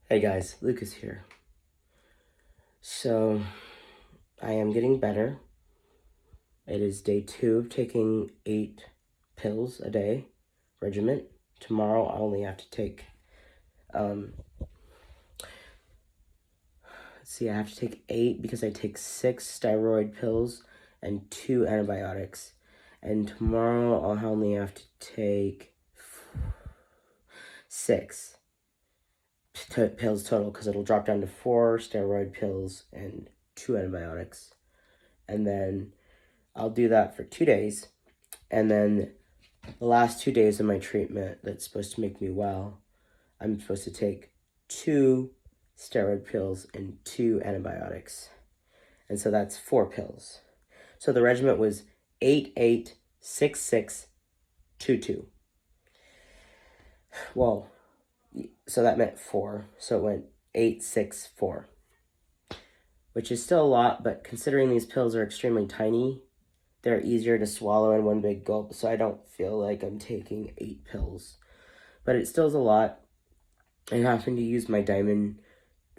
Hey guys, Lucas here. So, I am getting better. It is day 2 of taking 8 pills a day regimen. Tomorrow I only have to take, I have to take 8 because I take 6 steroid pills and 2 antibiotics. And tomorrow I'll only have to take 6 pills total because it'll drop down to 4 steroid pills and 2 antibiotics. And then I'll do that for 2 days. And then the last 2 days of my treatment that's supposed to make me well, I'm supposed to take 2 steroid pills and 2 antibiotics. And so that's 4 pills. So the regimen was 8-8-6-6-2-2. Well, so that meant 4. So it went 8-6-4. Which is still a lot, but considering these pills are extremely tiny, they're easier to swallow in one big gulp, so I don't feel like I'm taking 8 pills. But it still is a lot. And having to use my diamond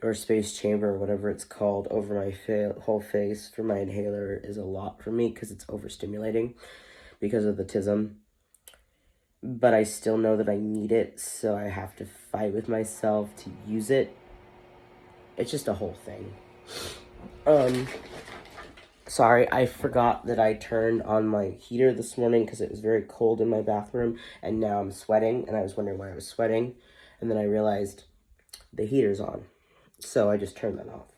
or space chamber or whatever it's called over my whole face for my inhaler is a lot for me because it's overstimulating because of the autism. But I still know that I need it, so I have to fight with myself to use it. It's just a whole thing. Sorry, I forgot that I turned on my heater this morning because it was very cold in my bathroom, and now I'm sweating, and I was wondering why I was sweating, and then I realized the heater's on, so I just turned that off.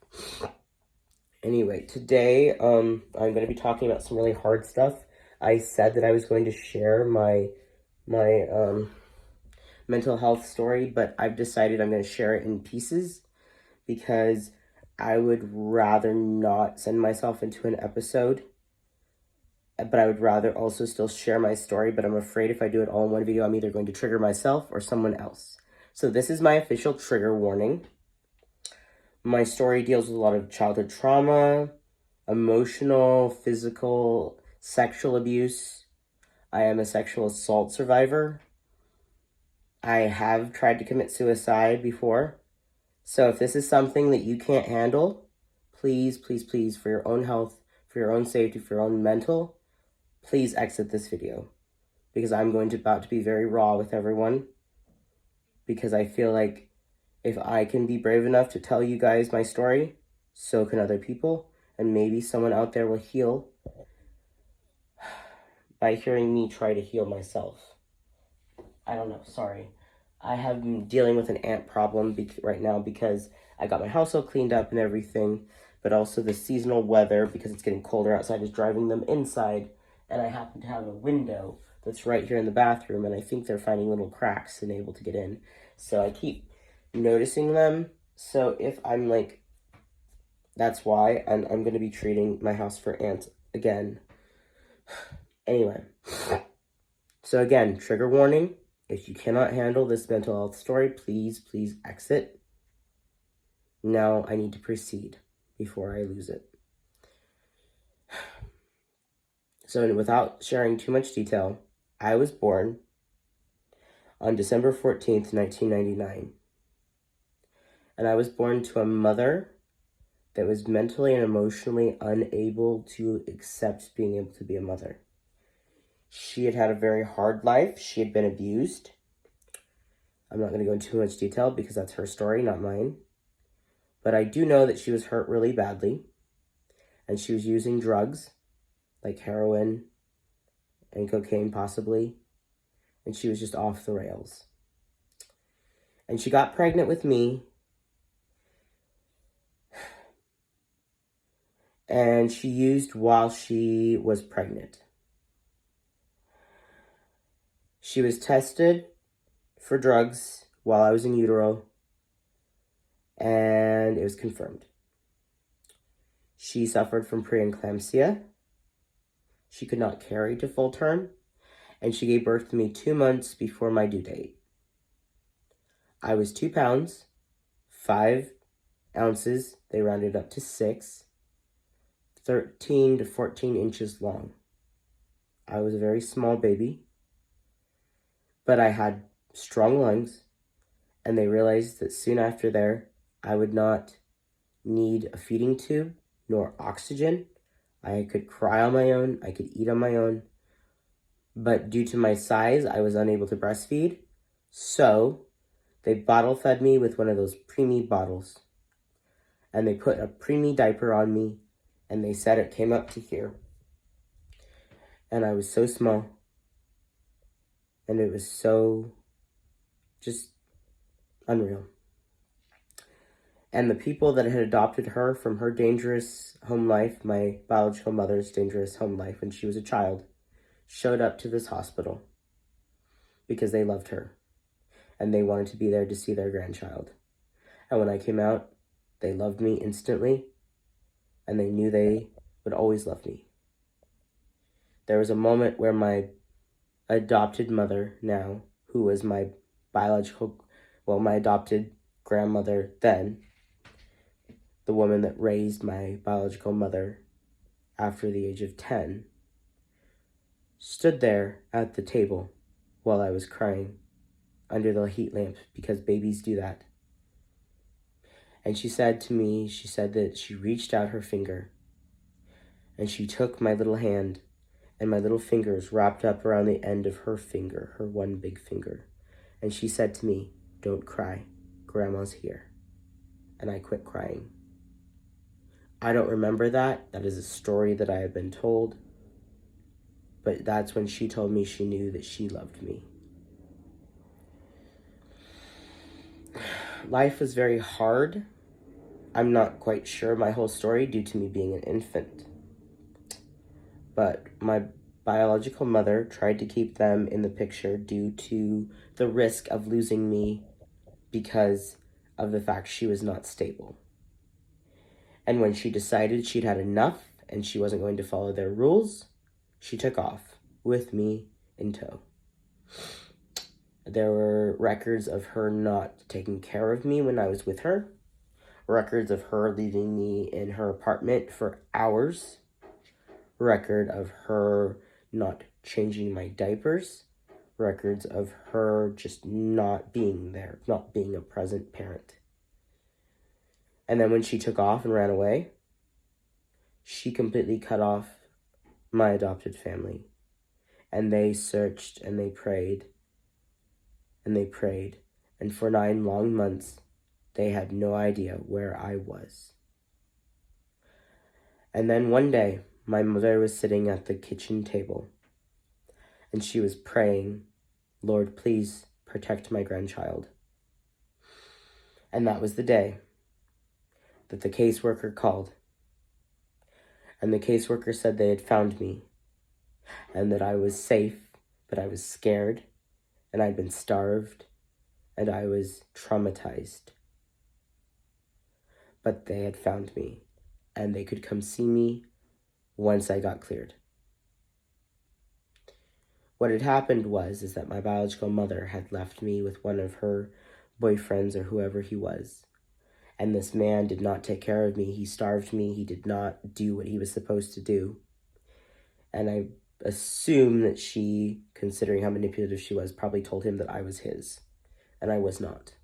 Anyway, today, I'm going to be talking about some really hard stuff. I said that I was going to share my mental health story, but I've decided I'm going to share it in pieces because I would rather not send myself into an episode, but I would rather also still share my story, but I'm afraid if I do it all in one video, I'm either going to trigger myself or someone else. So this is my official trigger warning. My story deals with a lot of childhood trauma, emotional, physical, sexual abuse. I am a sexual assault survivor. I have tried to commit suicide before. So if this is something that you can't handle, please, please, please, for your own health, for your own safety, for your own mental, please exit this video. Because I'm about to be very raw with everyone. Because I feel like if I can be brave enough to tell you guys my story, so can other people. And maybe someone out there will heal by hearing me try to heal myself. I don't know, sorry. I have been dealing with an ant problem right now because I got my house all cleaned up and everything, but also the seasonal weather, because it's getting colder outside, is driving them inside, and I happen to have a window that's right here in the bathroom, and I think they're finding little cracks and able to get in. So I keep noticing them, so if I'm like, that's why, and I'm going to be treating my house for ants again. Anyway, so again, trigger warning. If you cannot handle this mental health story, please, please exit. Now I need to proceed before I lose it. So without sharing too much detail, I was born on December 14th, 1999. And I was born to a mother that was mentally and emotionally unable to accept being able to be a mother. She had had a very hard life. She had been abused. I'm not going to go into too much detail because that's her story, not mine. But I do know that she was hurt really badly. And she was using drugs, like heroin and cocaine possibly. And she was just off the rails. And she got pregnant with me. And she used while she was pregnant. She was tested for drugs while I was in utero, and it was confirmed. She suffered from preeclampsia. She could not carry to full term, and she gave birth to me 2 months before my due date. I was 2 pounds, 5 ounces, they rounded up to 6, 13 to 14 inches long. I was a very small baby, but I had strong lungs, And they realized that soon after there, I would not need a feeding tube nor oxygen. I could cry on my own, I could eat on my own, but due to my size, I was unable to breastfeed. So they bottle fed me with one of those preemie bottles, and they put a preemie diaper on me, and they said it came up to here. And I was so small, and it was so just unreal. And the people that had adopted her from her dangerous home life, my biological mother's dangerous home life when she was a child, showed up to this hospital because they loved her and they wanted to be there to see their grandchild. And when I came out, they loved me instantly, and they knew they would always love me. There was a moment where my adopted mother now, who was my my adopted grandmother then, the woman that raised my biological mother after the age of 10, stood there at the table while I was crying under the heat lamp, because babies do that. And she said to me, she said that she reached out her finger and she took my little hand, and my little fingers wrapped up around the end of her finger, her one big finger. And she said to me, "Don't cry, Grandma's here." And I quit crying. I don't remember that. That is a story that I have been told. But that's when she told me she knew that she loved me. Life was very hard. I'm not quite sure my whole story due to me being an infant. But my biological mother tried to keep them in the picture due to the risk of losing me because of the fact she was not stable. And when she decided she'd had enough and she wasn't going to follow their rules, she took off with me in tow. There were records of her not taking care of me when I was with her, records of her leaving me in her apartment for hours, record of her not changing my diapers, records of her just not being there, not being a present parent. And then when she took off and ran away, she completely cut off my adopted family. And they searched and they prayed and they prayed. And for 9 long months, they had no idea where I was. And then one day, my mother was sitting at the kitchen table and she was praying, "Lord, please protect my grandchild." And that was the day that the caseworker called. And the caseworker said they had found me and that I was safe, but I was scared and I'd been starved and I was traumatized. But they had found me and they could come see me once I got cleared. What had happened is that my biological mother had left me with one of her boyfriends or whoever he was. And this man did not take care of me. He starved me. He did not do what he was supposed to do. And I assume that she, considering how manipulative she was, probably told him that I was his. And I was not.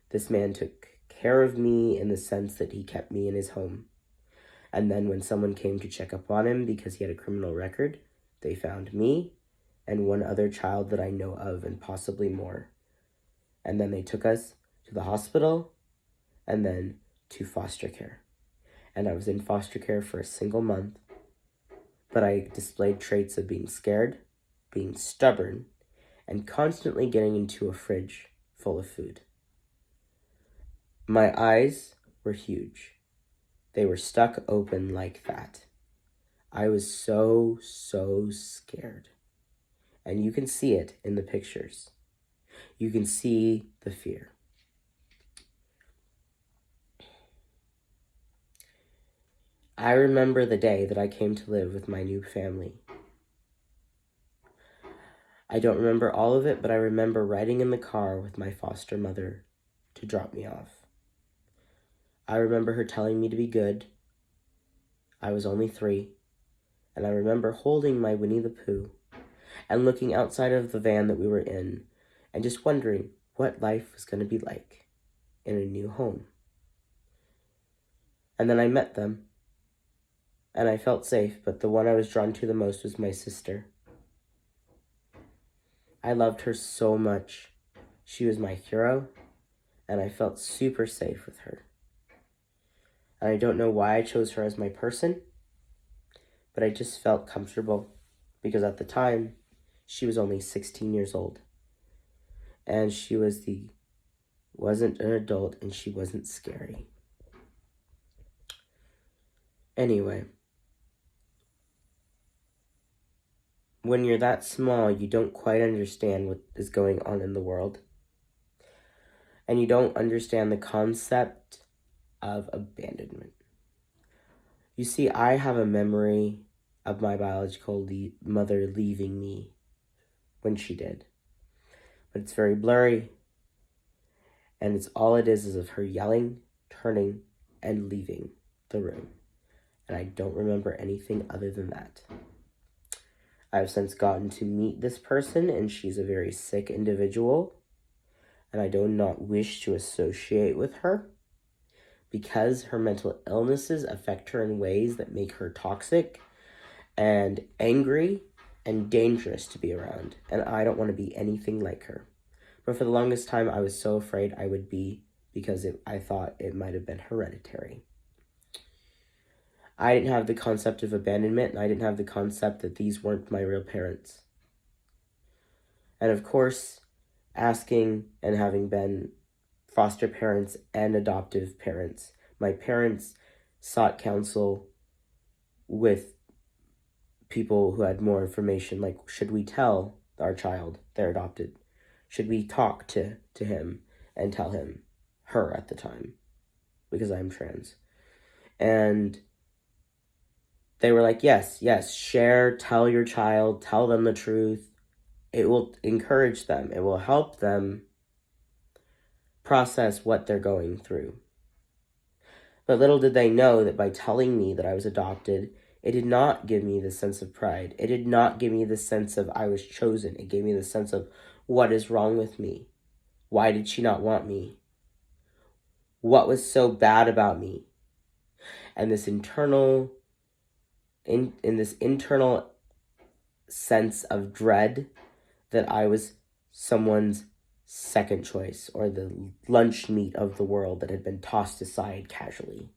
This man took care of me in the sense that he kept me in his home. And then when someone came to check up on him because he had a criminal record, they found me and one other child that I know of, and possibly more. And then they took us to the hospital and then to foster care. And I was in foster care for a single month, but I displayed traits of being scared, being stubborn, and constantly getting into a fridge full of food. My eyes were huge. They were stuck open like that. I was so scared. And you can see it in the pictures. You can see the fear. I remember the day that I came to live with my new family. I don't remember all of it, but I remember riding in the car with my foster mother to drop me off. I remember her telling me to be good. I was only 3, and I remember holding my Winnie the Pooh and looking outside of the van that we were in and just wondering, what life was going to be like in a new home. And then I met them, and I felt safe, but the one I was drawn to the most was my sister. I loved her so much. She was my hero, and I felt super safe with her. And I don't know why I chose her as my person, but I just felt comfortable because at the time, she was only 16 years old. And she wasn't an adult, and she wasn't scary. Anyway, when you're that small, you don't quite understand what is going on in the world. And you don't understand the concept of abandonment. You see, I have a memory of my biological mother leaving me when she did. But it's very blurry. And it's all it is of her yelling, turning, and leaving the room. And I don't remember anything other than that. I have since gotten to meet this person, and she's a very sick individual. And I do not wish to associate with her because her mental illnesses affect her in ways that make her toxic and angry and dangerous to be around. And I don't want to be anything like her. But for the longest time, I was so afraid I would be because I thought it might have been hereditary. I didn't have the concept of abandonment, and I didn't have the concept that these weren't my real parents. And of course, asking and having been foster parents and adoptive parents, my parents sought counsel with people who had more information, like, should we tell our child they're adopted? Should we talk to him and tell him, her at the time, because I'm trans? And they were like, yes, share, tell your child, tell them the truth. It will encourage them. It will help them process what they're going through. But little did they know that by telling me that I was adopted, it did not give me the sense of pride. It did not give me the sense of I was chosen. It gave me the sense of what is wrong with me? Why did she not want me? What was so bad about me? And this internal in this internal sense of dread that I was someone's second choice or the lunch meat of the world that had been tossed aside casually.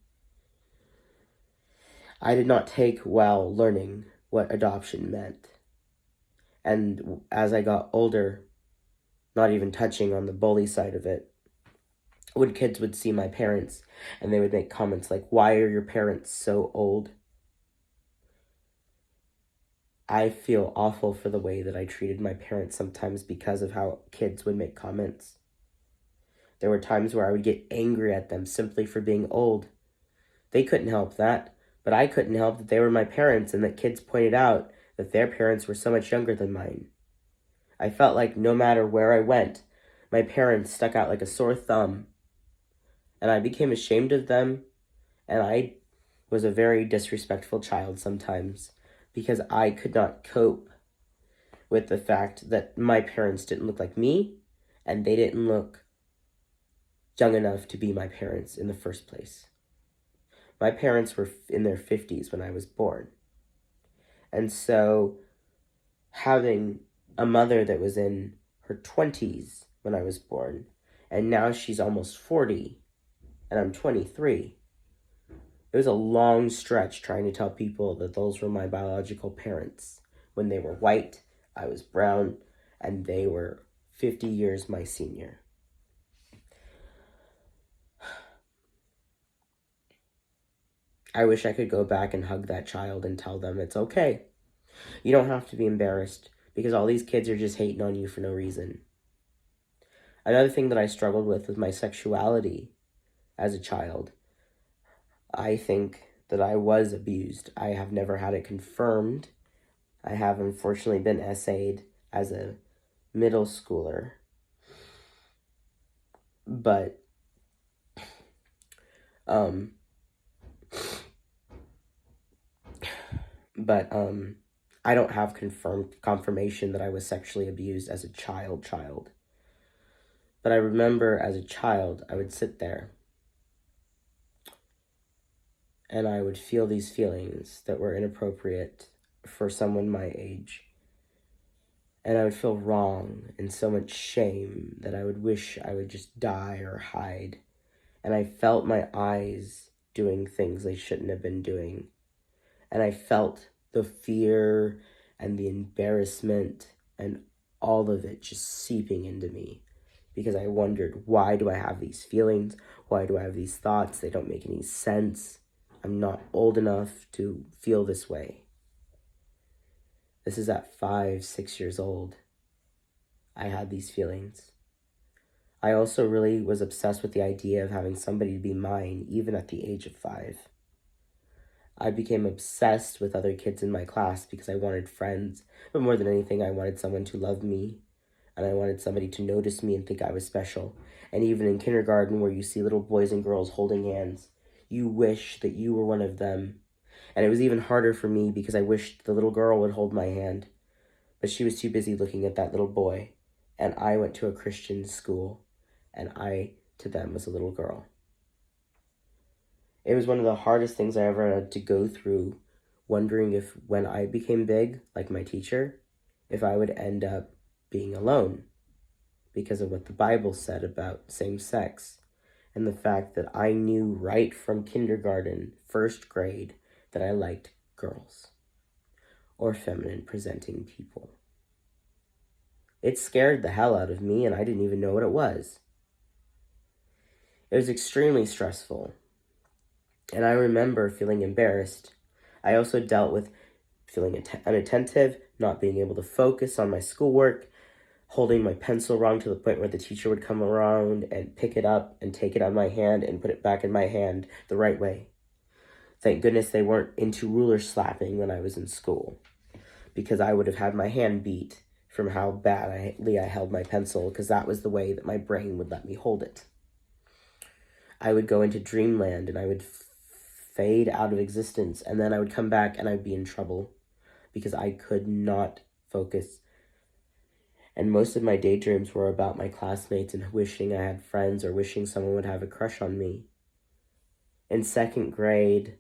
I did not take well learning what adoption meant. And as I got older, not even touching on the bully side of it, when kids would see my parents and they would make comments like, why are your parents so old? I feel awful for the way that I treated my parents sometimes because of how kids would make comments. There were times where I would get angry at them simply for being old. They couldn't help that, but I couldn't help that they were my parents and that kids pointed out that their parents were so much younger than mine. I felt like no matter where I went, my parents stuck out like a sore thumb. And I became ashamed of them, and I was a very disrespectful child sometimes because I could not cope with the fact that my parents didn't look like me and they didn't look young enough to be my parents in the first place. My parents were in their 50s when I was born. And so having a mother that was in her 20s when I was born, and now she's almost 40, and I'm 23, it was a long stretch trying to tell people that those were my biological parents. When they were white, I was brown, and they were 50 years my senior. I wish I could go back and hug that child and tell them it's okay. You don't have to be embarrassed because all these kids are just hating on you for no reason. Another thing that I struggled with was my sexuality as a child. I think that I was abused. I have never had it confirmed. I have unfortunately been essayed as a middle schooler. But I don't have confirmation that I was sexually abused as a child. But I remember as a child, I would sit there and I would feel these feelings that were inappropriate for someone my age. And I would feel wrong and so much shame that I would wish I would just die or hide. And I felt my eyes doing things they shouldn't have been doing. And I felt the fear and the embarrassment and all of it just seeping into me, because I wondered, why do I have these feelings? Why do I have these thoughts? They don't make any sense. I'm not old enough to feel this way. This is at 5, 6 years old. I had these feelings. I also really was obsessed with the idea of having somebody to be mine, even at the age of 5. I became obsessed with other kids in my class because I wanted friends, but more than anything, I wanted someone to love me, and I wanted somebody to notice me and think I was special. And even in kindergarten, where you see little boys and girls holding hands, you wish that you were one of them. And it was even harder for me because I wished the little girl would hold my hand, but she was too busy looking at that little boy. And I went to a Christian school, and I, to them, was a little girl. It was one of the hardest things I ever had to go through, wondering if when I became big, like my teacher, if I would end up being alone because of what the Bible said about same-sex, and the fact that I knew right from kindergarten, first grade, that I liked girls or feminine presenting people. It scared the hell out of me, and I didn't even know what it was. It was extremely stressful, and I remember feeling embarrassed. I also dealt with feeling unattentive, not being able to focus on my schoolwork, holding my pencil wrong to the point where the teacher would come around and pick it up and take it out of my hand and put it back in my hand the right way. Thank goodness they weren't into ruler slapping when I was in school, because I would have had my hand beat from how badly I held my pencil, because that was the way that my brain would let me hold it. I would go into dreamland and I would fade out of existence, and then I would come back and I'd be in trouble because I could not focus. And most of my daydreams were about my classmates and wishing I had friends or wishing someone would have a crush on me. In 2nd grade,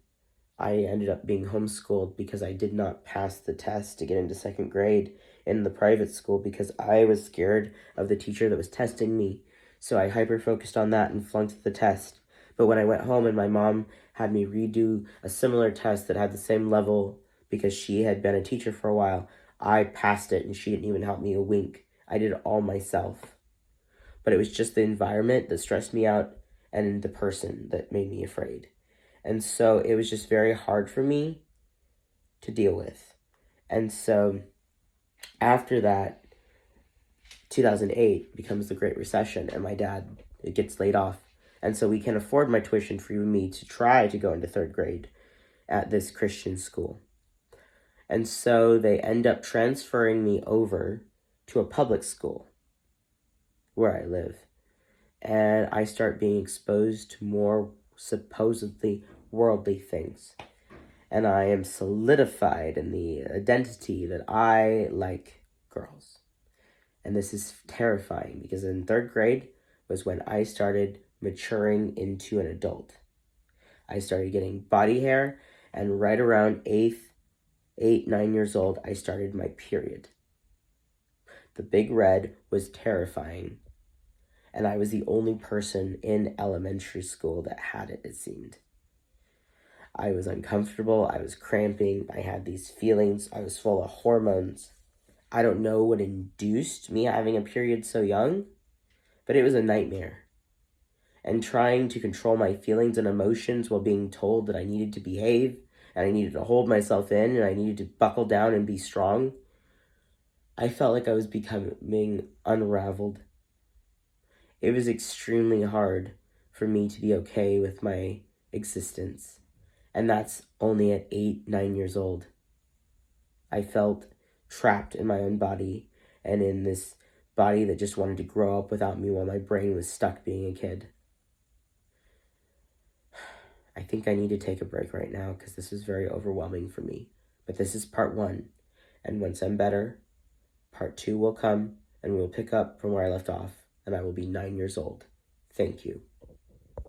I ended up being homeschooled because I did not pass the test to get into 2nd grade in the private school, because I was scared of the teacher that was testing me. So I hyper-focused on that and flunked the test. But when I went home and my mom had me redo a similar test that had the same level because she had been a teacher for a while, I passed it and she didn't even help me a wink. I did it all myself. But it was just the environment that stressed me out and the person that made me afraid. And so it was just very hard for me to deal with. And so after that, 2008 becomes the Great Recession, and my dad gets laid off. And so we can afford my tuition for me to try to go into 3rd grade at this Christian school. And so they end up transferring me over to a public school where I live. And I start being exposed to more supposedly worldly things. And I am solidified in the identity that I like girls. And this is terrifying, because in 3rd grade was when I started maturing into an adult. I started getting body hair, and right around 9 years old, I started my period. The big red was terrifying, and I was the only person in elementary school that had it, it seemed. I was uncomfortable, I was cramping, I had these feelings, I was full of hormones. I don't know what induced me having a period so young, but it was a nightmare. And trying to control my feelings and emotions while being told that I needed to behave, and I needed to hold myself in, and I needed to buckle down and be strong, I felt like I was becoming unraveled. It was extremely hard for me to be okay with my existence. And that's only at 9 years old. I felt trapped in my own body, and in this body that just wanted to grow up without me while my brain was stuck being a kid. I think I need to take a break right now because this is very overwhelming for me. But this is part 1. And once I'm better, part 2 will come, and we'll pick up from where I left off. and I will be 9 years old. Thank you.